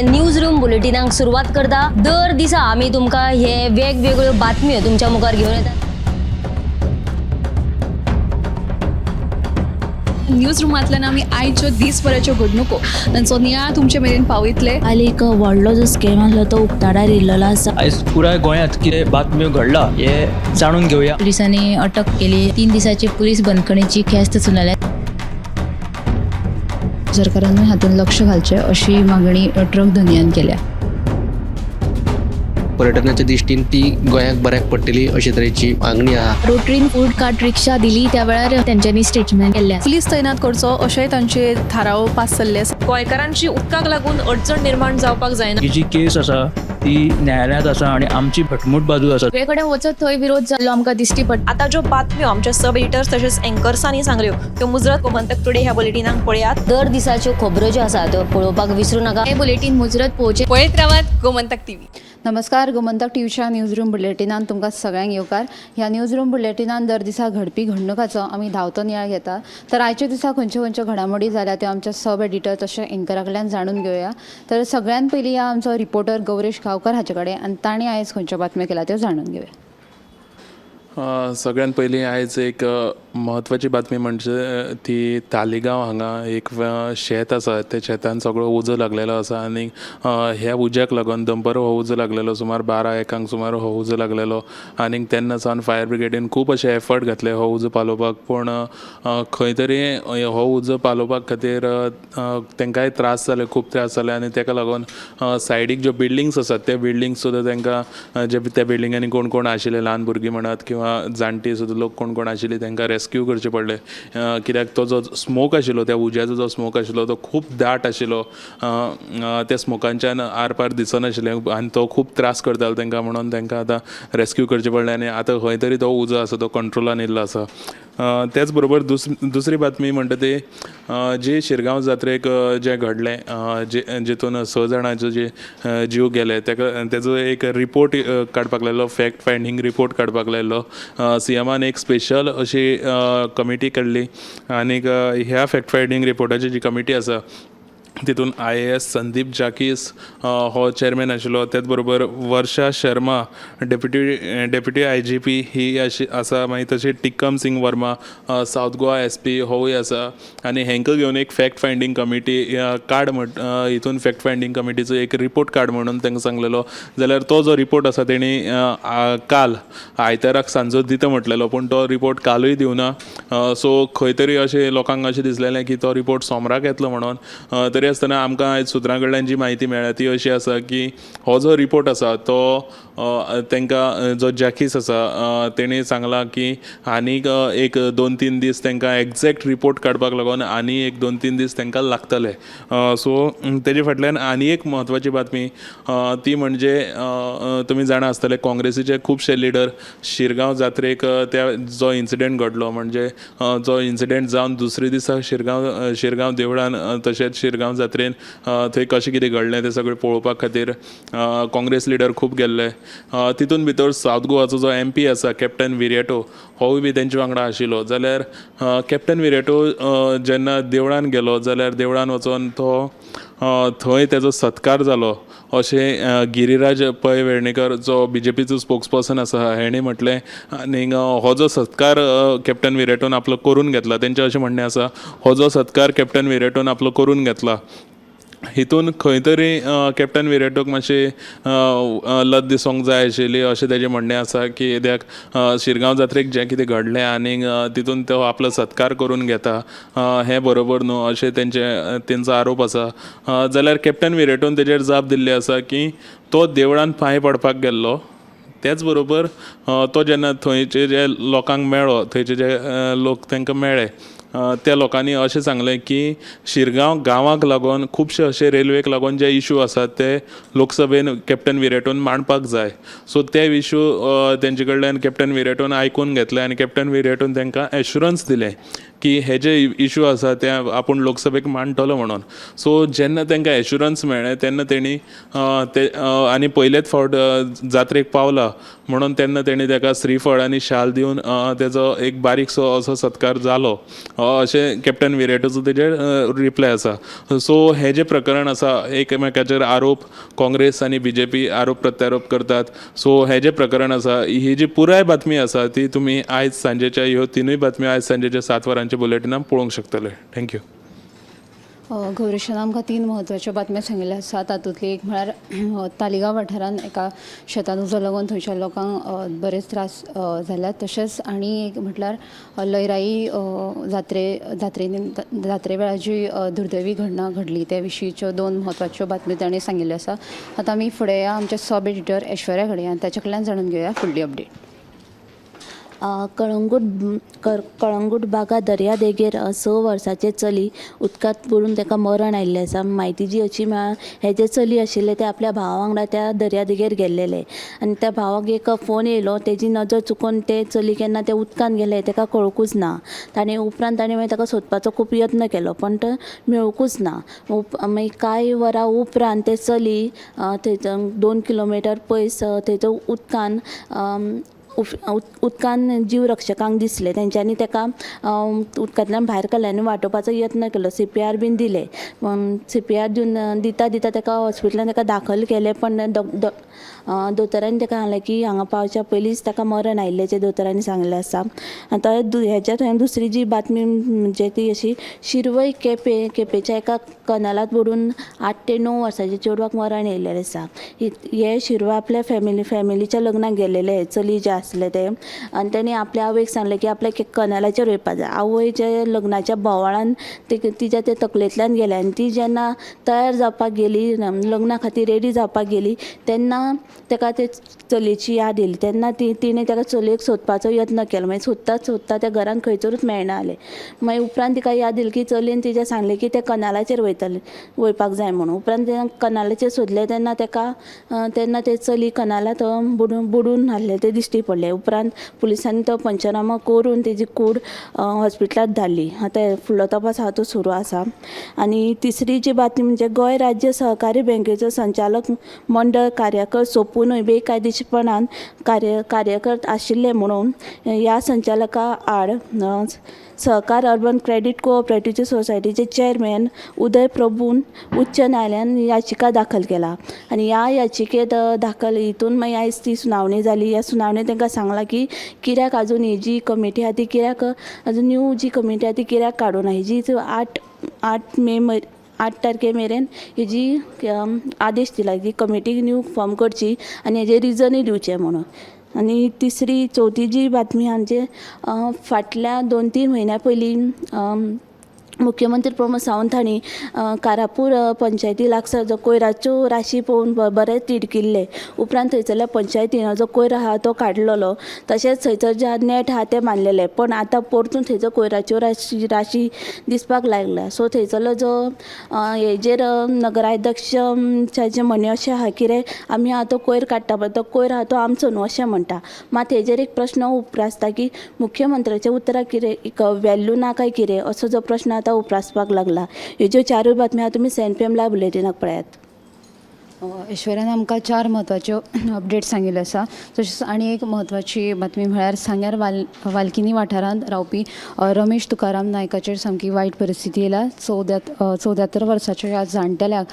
News room बुलेटिनाक सुरुवात करता। दर दिसा आम्ही तुमका हे वेगवेगळ्यो बातम्यो तुमच्या मुखार घेऊन येतात। न्यूज रूमांतल्यान आमी आयच्यो दिसभराच्यो घडणुको तांचो नियाळ तुमचे मेरेन पावयतले। आयज एक व्हडलो जो स्कॅम आसलो तो उक्ताडार येयल्लो आसा। आयज पुराय गोंयांत कितें बातम्यो घडला हे जाणून घेवया। पुलिसांनी अटक केली। 3 दिसाची पुलीस बंदखणीची ख्यास्त सुनायल्या। सरकारान हातूंत लक्ष घालचें अशी मागणी ट्रक धंद्यान केल्या। पर्यटनाच्या दृश्टीन ती गोंयाक बऱ्याक पडटली अशे तरेची मागणी आहा। रोटरीन फूड कार्ट रिक्षा दिली त्या वेळार त्यांच्यानी स्टेटमेंट केल्ले। पुलीस तैनात करचो अशेंय तांचे थाराव पास जाल्ले आसा। गोंयकारांची उदकाक लागून अडचण निर्माण जावपाक जायना। ही जी केस आसा ती न्यायालयांत आसा आणि आमची भटमूट बाजू आसा। सगळे कडेन वचत थंय विरोध जाल्लो आमकां दिश्टी पडटा। आता ज्यो बातम्यो आमच्या सब एडिटर्स तशेंच एंकर्सांनी सांगल्यो त्यो मुजरत गोमंतक टुडे ह्या बुलेटिनाक पळयात। दर दिसाच्यो खबरो ज्यो आसा त्यो पळोवपाक विसरू नका। हे बुलेटिन मुजरत पोवचे पळयत रावात गोमंतक टीव्ही। नमस्कार, गोमंतक टीव्हीच्या न्यूज रूम बुलेटिनान तुमकां सगळ्यांक येवकार। ह्या न्यूज रूम बुलेटिनान दर दिसा घडपी घडणुकांचो आमी धांवतो नियाळ घेता। तर आयच्या दिसा खंयच्यो खंयच्यो घडामोडी जाल्या त्यो आमच्या सब एडिटर तशें एंकरा कडल्यान जाणून घेवया। तर सगळ्यात पयलीं या आमचो रिपोर्टर गौरेश गांवकर हाचे कडेन आनी तांणी आयज खंयच्यो बातम्यो केल्या त्यो जाणून घेवया। सगळ्यात पयलीं आयज एक म्हत्वाची बातमी म्हणजे ती तालिगांव हांगा एक शेत आसा। त्या शेतान सगळो उजो लागलेलो आसा आनी ह्या उज्याक लागून दनपार हो उजो लागलेलो। सुमार 12-1 सुमार हो उजो लागलेलो आनी तेन्ना सावन फायर ब्रिगेडीन खूब अशे एफर्ट घातले हो उजो पालोवपाक। पूण खंय तरी हो उजो पालोवपाक खातीर तांकांय त्रास जाले, खूब त्रास जाले आनी ताका लागून सायडीक ज्यो बिल्डिंग्स आसात ते बिल्डिंग्स सुद्दां तांकां जे त्या बिल्डिंगांनी कोण कोण आशिल्ले ल्हान भुरगीं म्हणत किंवा जाणटी सुद्दां लोक कोण कोण आशिल्ले तांकां रेस्क्यू करचे पडले। कित्याक तो जो स्मोक आशिल्लो त्या उज्याचो जो स्मोक आशिल्लो तो खूब दाट आशिल्लो। त्या स्मोकांच्यान आरपार दिसनाशिल्लें आनी तो खूब त्रास करतालो तांकां, म्हणून तांकां आतां रेस्क्यू करचें पडलें आनी आतां खंय तरी तो उजो आसा तो कंट्रोलान येयल्लो आसा। त्याच बरोबर दुसरी बातमी म्हणटा ती जी शिरगांव जात्रेक जें घडलें जितून 6 जाणांचो जे जीव गेले तेजो एक रिपोर्ट काडपाक लायलो, फॅक्ट फायंडींग रिपोर्ट काडपाक लायलो। सीएमान एक स्पेशल अशी कमिटी काडली आनीक ह्या फॅक्ट फायंडींग रिपोर्टाची जी कमिटी आसा तितून IAS संदीप जाकीस हो चेअरमॅन आशिल्लो। त्याच बरोबर वर्षा शर्मा डेप्युटी IGP ही आसा। मागीर तशी टिक्कम सिंग वर्मा साऊथ गोवा SP होय आसा आनी हेंकां घेवन एक फॅक्ट फायंडींग कमिटी काड हितून फॅक्ट फायंडींग कमिटीचो एक रिपोर्ट काड म्हणून तांकां सांगलेलो। जाल्यार तो जो रिपोर्ट आसा तेणी काल आयताराक सांजो दिता म्हटलेलो, पूण तो रिपोर्ट कालूय दिवना। सो खंय तरी अशें लोकांक अशें दिसलेलें की तो रिपोर्ट सोमराक येतलो म्हणून। तरी आसतना आमकां आयज सुत्रां कडल्यान जी म्हायती मेळ्ळ्या ती अशी आसा की हो जो रिपोर्ट आसा तो तांकां जो जॅकीस आसा तेणी सांगलां की आनीक एक 2-3 दीस तांकां एग्जॅक्ट रिपोर्ट काडपाक लागून आनी एक 2-3 दीस तांकां लागतले। सो तेजे फाटल्यान आनी एक म्हत्वाची बातमी ती म्हणजे तुमी जाणा आसतले काँग्रेसीचे खुबशे लिडर शिरगांव जात्रेक त्या जो इन्सिडेंट घडलो म्हणजे जो इन्सिडेंट जावन दुसरे दिसा शिरगांव देवळान तशेंच शिरगांव जात्रेन थंय कशें कितें घडलें तें सगळें पळोवपा खातीर काँग्रेस लिडर खूब गेल्ले। तितून भितर साऊथ गोवाचो जो MP आसा कॅप्टन विरेटो होय बी तेंचे वांगडा आशिल्लो। जाल्यार कॅप्टन विरेटो जेन्ना देवळान गेलो जाल्यार देवळान वचून तो थंय तेजो सत्कार जालो अशें गिरीराज पै वेर्णेकर जो BJPचो स्पोक्सपर्सन आसा हेणें म्हटलें। आनी हो जो सत्कार कॅप्टन विरेटोन आपलो करून घेतला, तेंचें अशें म्हणणें आसा हो जो सत्कार कॅप्टन विरेटोन आपलो करून घेतला हितून खंय तरी कॅप्टन विरेटोक मातशें लज दिसोंक जाय आशिल्ली अशें तेजें म्हणणें आसा की कित्याक शिरगांव जात्रेक जें कितें घडलें आनीक तितून तो आपलो सत्कार करून घेता हें बरोबर न्हू अशें तेंचो आरोप आसा। जाल्यार कॅप्टन विरेटोन तेजेर जाप दिल्ली आसा की तो देवळान पांय पडपाक गेल्लो, त्याच बरोबर तो जेन्ना थंयचे जे लोकांक मेळ्ळो, थंयचे जे लोक तांकां मेळ्ळे त्या लोकांनी अशें सांगलें की शिरगांव गांवाक लागून खुबशे अशे रेल्वेक लागून जे इशू आसात ते लोकसभेन कॅप्टन विरेटोन मांडपाक जाय। सो ते इशू तेंचे कडल्यान कॅप्टन विरेटोन आयकून घेतले आनी कॅप्टन विरेटोन तांकां एश्युरन्स दिलें की हे जे इशू आसा ते आपूण लोकसभेक मांडटलो म्हणून। सो जेन्ना तांकां एश्युरन्स मेळ्ळें तेन्ना तेणी आनी पयलेच फावट जात्रेक पावला म्हणून तेन्ना तेणी ताका श्रीफळ आनी शाल दिवन तेजो एक बारीकसो असो सत्कार जालो अशें कॅप्टन विरेटाचो तेजेर रिप्लाय आसा. सो हे जे प्रकरण आसा एकमेकाचेर आरोप काँग्रेस आनी BJP आरोप प्रत्यारोप करतात. सो हे जे प्रकरण आसा ही जी पुराय बातमी आसा ती तुमी आयज सांजेच्या ह्यो तिनूय बातम्यो आयज सांजेच्या 7 वरांच्या बुलेटिनान पळोवंक शकतले. थँक्यू. गौरीशन आमकां 3 म्हत्वाच्यो बातम्यो सांगिल्ल्यो आसा. तातूंतली एक म्हळ्यार तालिगांव वाठारांत एका शेतान उजो लागून थंयच्या लोकांक बरेच त्रास जाल्यात. तशेंच आनी एक म्हटल्यार लयराई जात्रे वेळार जी दुर्दैवी घडणा घडली त्या विशींच्यो 2 म्हत्वाच्यो बातम्यो ताणें सांगिल्ल्यो आसा. आतां आमी फुडें या आमच्या सब एडिटर ऐश्वर्या कडेन आनी ताचे कडल्यान जाणून घेवया फुडली अपडेट. कळंगूट बागा दर्या देगेर 6 वर्साचें चली उदकांत बुडून ताका मरण आयिल्लें आसा. म्हायती जी अशी मेळ्ळा, हे जे चली आशिल्ले ते आपल्या भावा वांगडा त्या दर्या देगेर गेल्लेले आनी त्या भावाक एक फोन येयलो. तेजी नजर चुकून ते चली केन्ना ते उदकांत गेले ताका कळकूच ना. उपरांत ताणें मागीर ताका सोदपाचो खूब यत्न केलो पण तो मेळूंकूच ना. मागीर कांय वरां उपरांत ते चली थंयच 2 किलोमिटर पयस थंयचो उदकान जीव रक्षकांक दिसले. तेंच्यांनी ताका उदकांतल्यान भायर काडले आनी वाटोवपाचो यत्न केलो. CPR बीन दिले. CPR दिवन दिता ताका हॉस्पिटलान ताका दाखल केले पण दोतोरांनी ताका सांगलें की हांगा पावच्या पयलींच ताका मरण आयिल्लें दोतोरांनी सांगलें आसा. आतां हेज्यात दुसरी जी बातमी म्हणजे ती अशी शिरवय केपेच्या एका कनालांत बुडून 8 ते 9 वर्साच्या चेडवाक मरण येयल्लें आसा. हे शिरवय आपल्या फॅमिलीच्या लग्नाक गेलेले चली जे आसले ते आनी ताणें आपल्या आवयक सांगलें की आपल्याक कनालाचेर वयपा जाय. आवयच्या लग्नाच्या बोवाळान तिच्या ते तकलेंतल्यान गेले आनी ती जेन्ना तयार जावपाक गेली लग्ना खातीर रेडी जावपाक गेली तेन्ना ताका ते चलयेची याद येयली. तेन्ना तिणें ताका चलयेक सोदपाचो यत्न केलो. मागीर सोदता त्या घरान खंयसरूच मेळना जालें. मागीर उपरांत तिका याद येयली की चलयेन तिच्या सांगलें की ते कनालाचेर वयपाक जाय म्हणून. उपरांत कनालाचेर सोदलें तेन्ना ते चली कनालांत बुडून आसलें ते दिश्टी पडलें. उपरांत पुलिसांनी तो पंचनामा करून तेजी कूड हॉस्पिटलांत धाडली. आतां फुडलो तपास आसा तो सुरू आसा. आनी तिसरी जी बातमी म्हणजे गोंय राज्य सहकारी बँकेचो संचालक मंडळ कार्यकाळ सोंपूनय बेकायदेशीरपणान कार्यकर्त आशिल्ले म्हणून ह्या संचालका आड सहकार अर्बन क्रेडीट कोऑपरेटिव्ह सोसायटीचे चेअरमॅन उदय प्रभून उच्च न्यायालयान याचिका दाखल केला. आनी ह्या याचिकेत दाखल हितून मागीर आयज ती सुनावणी जाली. ह्या सुनावणेंत तांकां सांगलां की कित्याक आजून ही जी कमिटी आहा ती कित्याक आजून न्यू जी कमिटी आहा ती कित्याक काडूना. ही जी 8 तारखे मेरेन हेजी आदेश दिला की कमिटी न्यू फॉर्म करची आनी हेजे रिजनय दिवचें म्हणून. आनी चवथी जी बातमी म्हणजे फाटल्या 2-3 म्हयन्या पयलीं मुख्यमंत्री प्रमोद सावंत हांणी कारापूर पंचायती लागसार जो कोयराच्यो राशी पळोवन बरेच तिडकिल्ले. उपरांत थंयसरल्या पंचायतीन जो कोयर आहा तो काडलेलो. तशेंच थंयसर जे नेट आहा ते बांदलेले पण आतां परतून थंयचो कोयराच्यो राशी दिसपाक लागल्या. सो थंयसरलो जो हेजेर नगराध्यक्षाचें म्हणणें अशें आहा की आमी आतां कोयर काडटा पळय तो कोयर आहा तो आमचो न्हू अशें म्हणटा. मात हेजेर एक प्रश्न उपरासता की मुख्यमंत्र्याच्या उतराक कितें व्हॅल्यू ना काय कितें असो जो प्रश्न आतां उपरासपाक लागला. ह्यो ज्यो 4 बातम्यो आहा तुमी CNPM लायव्ह बुलेटिनाक पळयात. ऐश्वर्यान आमकां 4 म्हत्वाच्यो अपडेट सांगिल्ल्यो आसा. तशेंच आनी एक म्हत्वाची बातमी म्हळ्यार सांग्यार वाल्किनी वाठारांत रावपी रमेश तुकाराम नायकाचेर सामकी वायट परिस्थिती येयला. 74 वर्साच्या ह्या जाणटेल्याक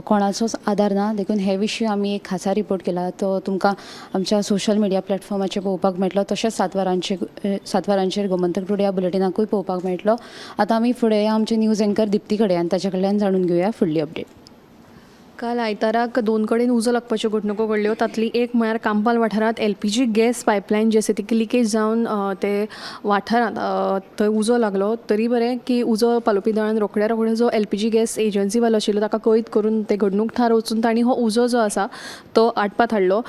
कोणाचोच आदार ना. देखून हे विशीं आमी एक खासा रिपोर्ट केला तो तुमकां आमच्या सोशल मिडिया प्लॅटफॉर्माचेर पळोवपाक मेळटलो. तशेंच 7 वरांचेर गोमंतक टुडे ह्या बुलेटिनाकूय पळोवपाक मेळटलो. आतां आमी फुडें आमचे न्यूज एंकर दिप्ती कडेन आनी ताचे कडल्यान जाणून घेवया फुडली अपडेट. काल आयताराक 2 कडेन उजो लागपाच्यो घडणुको घडल्यो. तातली एक म्हळ्यार कांपाल वाठारांत LPG गॅस पायपलायन जी आसा ती लिकेज जावन ते वाठारांत थंय उजो लागलो. तरी बरें की उजो पालोवपी दळान रोखड्या जो LPG गॅस एजन्सीवालो आशिल्लो ताका कैद करून ते घडणूक थळार वचून तांणी हो उजो जो आसा तो आटपात हाडलो.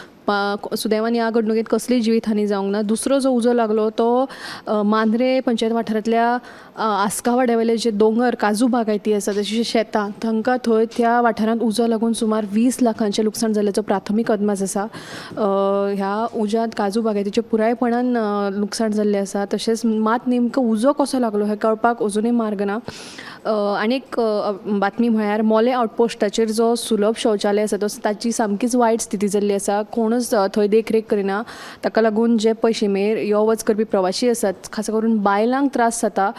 सुदैवान ह्या घडणुकेंत कसलीय जिवीतहानी जावंक ना. दुसरो जो उजो लागलो तो मांद्रे पंचायत वाठारांतल्या आस्कावाड्यावेले जे दोंगर काजू बागायती आसा तशी शेतां तांकां थंय त्या वाठारांत उजो लागून सुमार 20 लाखांचें लुकसाण जाल्ल्याचो प्राथमीक अदमास आसा. ह्या उज्यांत काजू बागायतीचे पुरायपणान लुकसाण जाल्लें आसा. तशेंच मात नेमको उजो कसो लागलो हें कळपाक अजुनूय मार्ग ना. आनीक बातमी म्हळ्यार मोले आउटपोस्टाचेर जो सुलभ शौचालय आसा ताची सामकीच वायट स्थिती जाल्ली आसा. कोण कोणूच थंय देखरेख करिना. ताका लागून जे पयशेमेर यो वच करपी प्रवासी आसात खास करून बायलांक त्रास जाता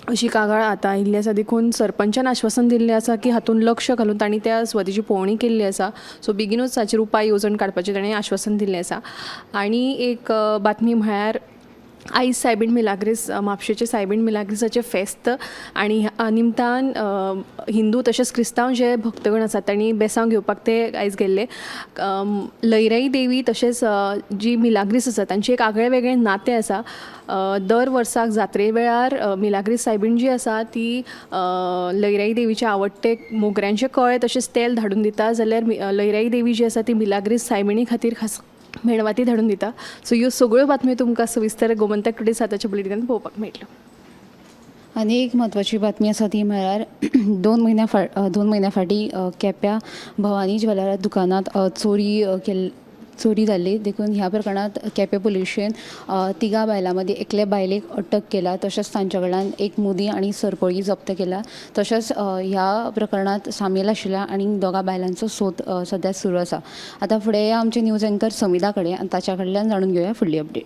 अशी कागाळ आतां आयिल्ली आसा. देखून सरपंचान आश्वासन दिल्लें आसा की हातूंत लक्ष घालून तांणी त्या सुवातेची पळोवणी केल्ली आसा. सो बेगीनूच ताचेर उपाय येवजण काडपाचें ताणें आश्वासन दिल्लें आसा. आनी एक बातमी म्हळ्यार आयज सायबीण मिलाग्रीस म्हापशेचे सायबीण मिलाग्रिसाचें फेस्त आनी ह्या निमतान हिंदू तशेंच क्रिस्तांव जे भक्तगण आसात तांणी बेसांव घेवपाक ते आयज गेल्ले. लयराई देवी तशेंच जी मिलाग्रीस आसा तांचें एक आगळें वेगळें नातें आसा. दर वर्साक जात्रे वेळार मिलाग्रीस सायबीण जी आसा ती लयराई देवीचे आवडटे मोगऱ्यांचे कळे तशेंच तेल धाडून दिता. जाल्यार लयराई देवी जी आसा ती मिलाग्रीस सायबिणी खातीर खास मेणवाती धाडून दिता. सो ह्यो सगळ्यो बातम्यो तुमकां सविस्तर गोमंतक टुडे 7 बुलेटिनांत पळोवपाक मेळटल्यो. आनी एक म्हत्वाची बातमी आसा ती म्हळ्यार 2 म्हयन्या फाटीं केप्यां भवानी ज्वेलरा दुकानांत चोरी जाल्ली. देखून ह्या प्रकरणांत केपें पुलिशेन 3 बायलां मदीं एकले बायलेक अटक केला. तशेंच तांच्या कडल्यान एक मुदी आनी सरपळी जप्त केला. तशेंच ह्या प्रकरणांत सामील आशिल्ल्या आनी 2 बायलांचो सोद सद्या सुरू आसा. आतां फुडें या आमचे न्यूज एंकर समिधा कडेन आनी ताच्या कडल्यान जाणून घेवया फुडली अपडेट.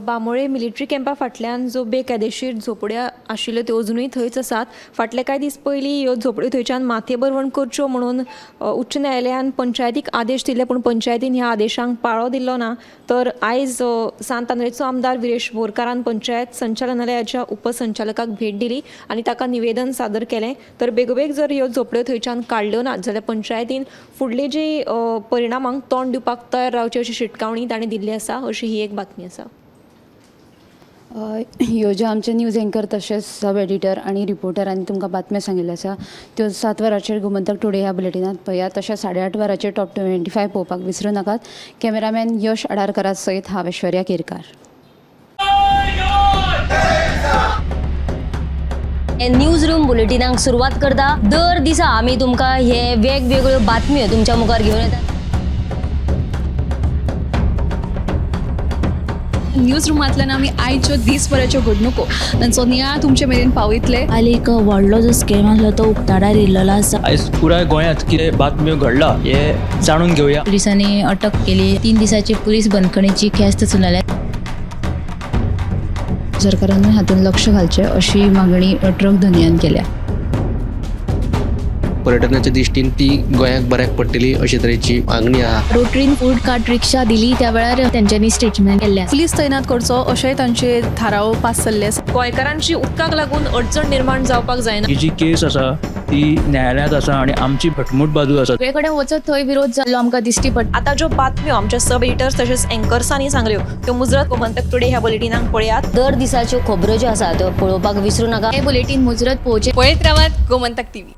बांबोळे मिलिटरी कॅम्पा फाटल्यान जो बेकायदेशीर झोपड्या आशिल्ल्यो त्यो अजुनूय थंयच आसात. फाटले कांय दीस पयलीं ह्यो झोपड्यो थंयच्यान माथेबरवण करच्यो म्हणून उच्च न्यायालयान पंचायतीक आदेश दिले, पूण पंचायतीन ह्या आदेशांक पाळो दिल्लो ना. तर आयज सांतांद्रेचो आमदार विरेश बोरकारान पंचायत संचालनालयाच्या उपसंचालकाक भेट दिली आनी ताका निवेदन सादर केलें. तर बेगोबेग जर ह्यो झोपड्यो थंयच्यान काडल्यो नात जाल्यार पंचायतीन फुडली जी परिणामांक तोंड दिवपाक तयार रावचे अशी शिटकावणी ताणें दिल्ली आसा, अशी ही एक बातमी आसा. ह्यो ज्यो आमचे न्यूज एंकर तशेंच सब एडिटर आनी रिपोर्टरांनी तुमकां बातम्यो सांगिल्ल्यो आसा त्यो 7 वरांचेर गोमंतक टुडे ह्या बुलेटिनांत पळयात. तशेंच 8:30 वरांचेर टॉप 25 पळोवपाक विसरूं नाकात. कॅमेरामॅन यश आडारकरा सयत हांव ऐश्वर्या केरकार. न्यूज रूम बुलेटिनांक सुरवात करता. दर दिसा आमी तुमकां हे वेगवेगळ्यो बातम्यो तुमच्या मुखार घेवन येतात. न्यूज रुमांतल्यान आमी आयच्यो दिसभराच्यो घडणुको तांचो नियाळ तुमचे मेरेन पावयतले. आनी एक व्हडलो जो स्कॅम आसलो तो उक्ताडार येयल्लो आसा. आयज पुराय गोंयांत कितें बातम्यो घडला हे जाणून घेवया. पुलिसांनी अटक केली. 3 दिसाची पुलीस बंदखणीची ख्यास्त चलयल्या. सरकारान हातूंत लक्ष घालचें अशी मागणी ट्रक धन्यान केल्या. पर्यटनाच्या दिश्टीन ती गोंयाक बऱ्याक पडटली अशे तरेची मागणी आहा. रोटरीन फूड कार्ट रिक्षा दिली त्या वेळार तेंच्यांनी स्टेटमेंट केल्लें. पुलीस तैनात करचो अशेंय तांचे थाराव पास जाल्ले आसा. गोंयकारांची उदकाक लागून अडचण निर्माण जावपाक जायना. ही जी केस आसा ती न्यायालयांत आसा आनी आमची भटमूट बाजू आसा. सगळे कडेन वचत थंय विरोध जाल्लो आमकां दिश्टी पडटा. आतां ज्यो बातम्यो आमच्या सब एडिटर्स तशेंच एंकर्सांनी सांगल्यो त्यो मुजरत गोमंतक टुडे ह्या बुलेटिनांक पळयात. दर दिसाच्यो खबरो ज्यो आसात त्यो पळोवपाक विसरूं नाका. हे बुलेटिन मुजरत पळोवचें. पळयत रावात गोमंतक टीव्ही.